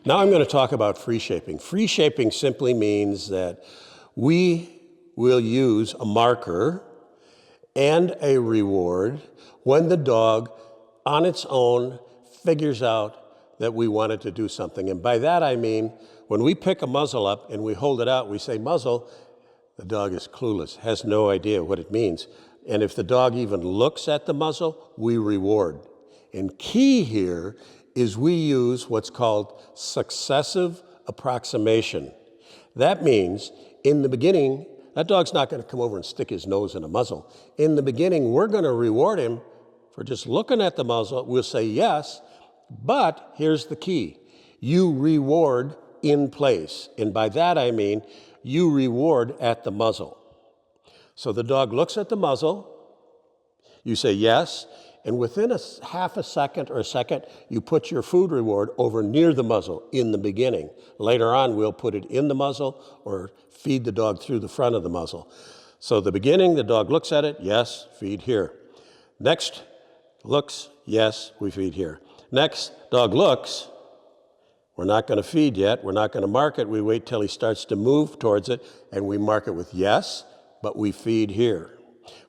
Now I'm going to talk about free shaping. Free shaping simply means that we will use a marker and a reward when the dog on its own figures out that we want it to do something. And by that I mean when we pick a muzzle up and we hold it out, we say muzzle, the dog is clueless, has no idea what it means. And if the dog even looks at the muzzle, we reward. And key here is we use what's called successive approximation. That means in the beginning, that dog's not going to come over and stick his nose in a muzzle. In the beginning, we're going to reward him for just looking at the muzzle. We'll say yes, but here's the key. You reward in place. And by that I mean you reward at the muzzle. So the dog looks at the muzzle, you say yes, and within half a second or a second, you put your food reward over near the muzzle in the beginning. Later on, we'll put it in the muzzle or feed the dog through the front of the muzzle. So the beginning, the dog looks at it, yes, feed here. Next, looks, yes, we feed here. Next, dog looks, we're not going to feed yet, we're not going to mark it, we wait till he starts to move towards it, and we mark it with yes, but we feed here.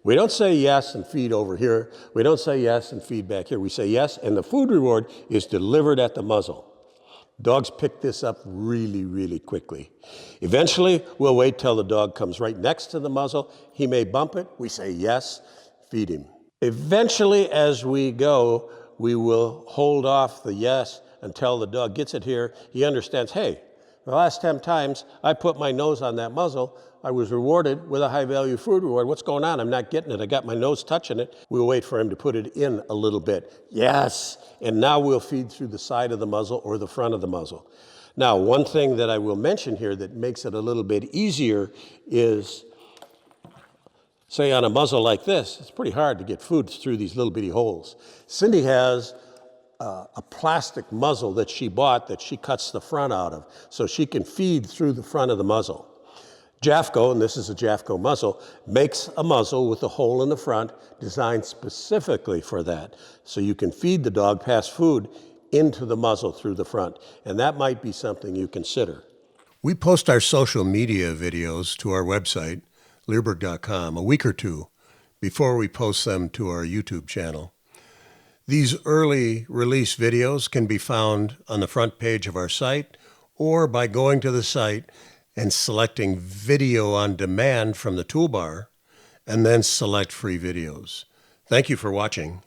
We don't say yes and feed over here. We don't say yes and feed back here. We say yes, and the food reward is delivered at the muzzle. Dogs pick this up really, really quickly. Eventually, we'll wait till the dog comes right next to the muzzle. He may bump it. We say yes, feed him. Eventually, as we go, we will hold off the yes until the dog gets it here. He understands, hey, the last 10 times I put my nose on that muzzle, I was rewarded with a high-value food reward. What's going on? I'm not getting it. I got my nose touching it. We'll wait for him to put it in a little bit. Yes. And now we'll feed through the side of the muzzle or the front of the muzzle. Now, one thing that I will mention here that makes it a little bit easier is, say on a muzzle like this, it's pretty hard to get food through these little bitty holes. Cindy has a plastic muzzle that she bought that she cuts the front out of so she can feed through the front of the muzzle. Jeffco, and this is a Jeffco muzzle, makes a muzzle with a hole in the front designed specifically for that. So you can feed the dog past food into the muzzle through the front. And that might be something you consider. We post our social media videos to our website, Leerburg.com, a week or two before we post them to our YouTube channel. These early release videos can be found on the front page of our site or by going to the site and selecting Video on Demand from the toolbar, and then select Free Videos. Thank you for watching.